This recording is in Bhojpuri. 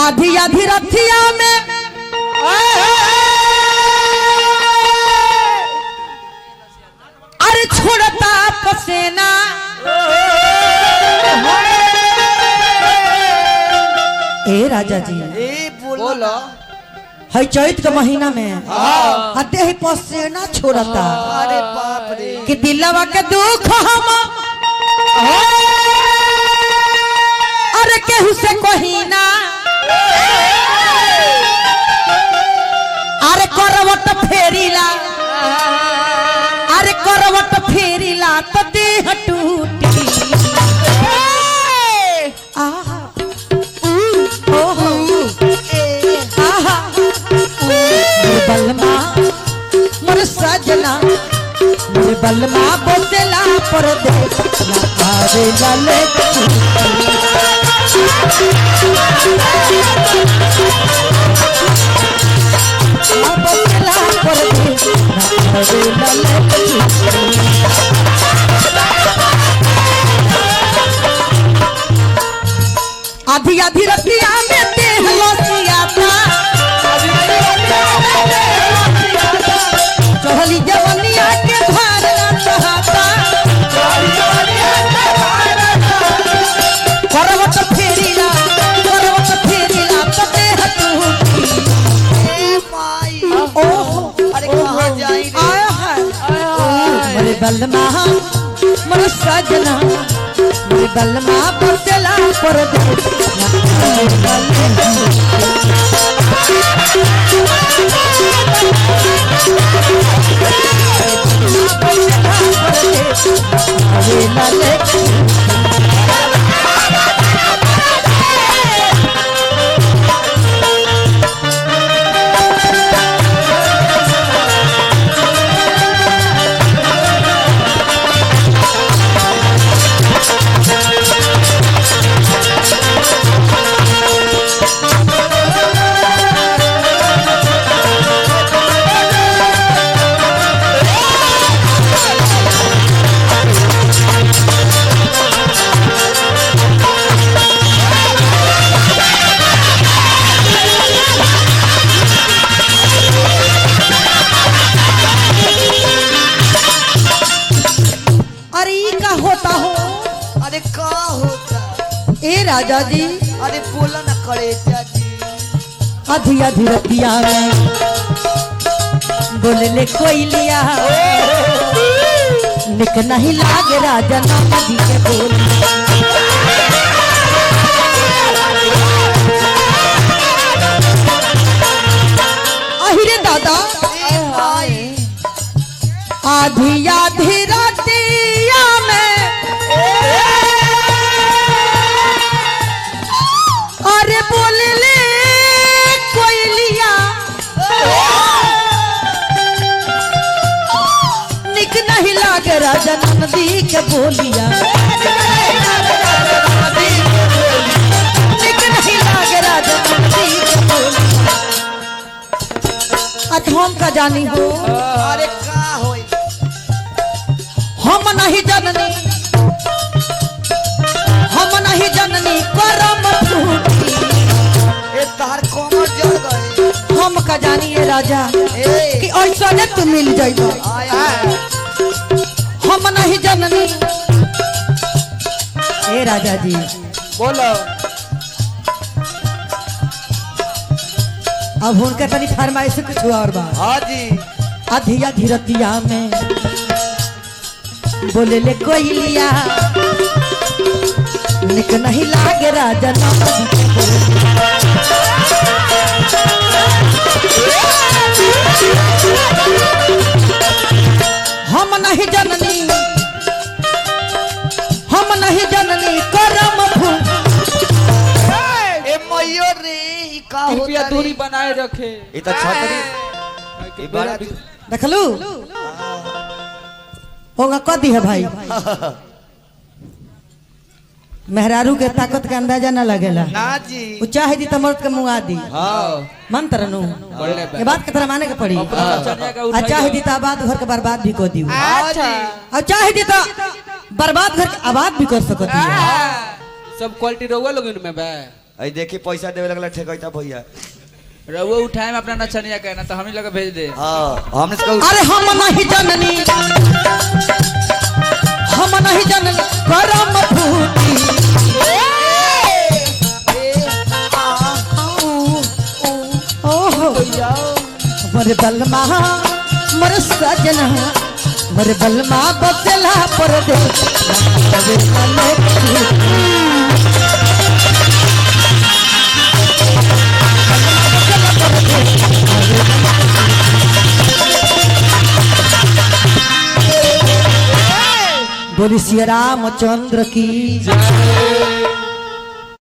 आधी आधी रथिया में अरे छोड़ता पसेना ए राजा जी बोलो है चैत के महीना में हते ही पसेना छोड़ता। अरे बाप रे कि दिलवा के दुख हम अरे केहू से कहीना अरे करवट फेरीला अरे करवट फेरीला तो देह टूटी आहा ओहो आहा बलमा मोर सजना मोर बलमा बोतला पर देखला आवे लाले बोतला पर देखला आवे लाले आधी आधी रतिया में देह लसियाता चढ़ली जवनिया के भार ना चाहता करवट फेरीला तो देह टूटी ओहो अरे कहाँ जाई रे आया है मोरे बलमा मोर सजना मोरे बलमा बोतला पर अरे का होता ए राजा जी अरे बोला ना करे जी आधी आधी रतिया में बोले ले कोई लिया निक नहीं लागे राजा नाम दी के बोल अहिरे दादा आधी आधी रतिया में अरे बोल ले कोई लिया निक नहीं लागे राजा नंदी के बोलिया निक नहीं लागे राजा नंदी के बोलिया हम का जानी हो अरे का होई हम नहीं जननी करम फूटी ए तार कोमर जड़ गए हम का जानिए राजा कि ऐसा ने तू मिल जाइबो हम नहीं जननी ए राजा जी बोलो अब उनका तनी फरमाइश कुछ और बा हाँ जी आधी आधी रतिया में बोले ले कोई लिया निक नहीं लागे राजा नाम दी के हम नहीं जननी करम फूल ए मयो रे ई का होता दूरी बनाए रखे ई त छतरी ई बड़ा देखलू होगा कदी है भाई मेहरारू के ताकत के अंदाजा न लगेला ना जी वो चाहे दी तो मर्द के मुँह दी हां मन तरनु ये बात के तरह माने के पड़ी आ चाहे दी तो आबाद घर के बर्बाद भी कर दी अच्छा और चाहे दी तो बर्बाद घर के आबाद भी कर सकती है सब क्वालिटी रहुआ लोग इनमें बे आई देखी पैसा देवे लगला ठेकैता भैया। रहुआ उठाए में अपना नचनिया कहना तो हम ही लगा भेज दे। हां हमने इसका अरे हम नहीं जननी करम फूटी मरे बलमा मरे सजना मरे बलमा बदला पर दे बोली श्री रामचंद्र की जय।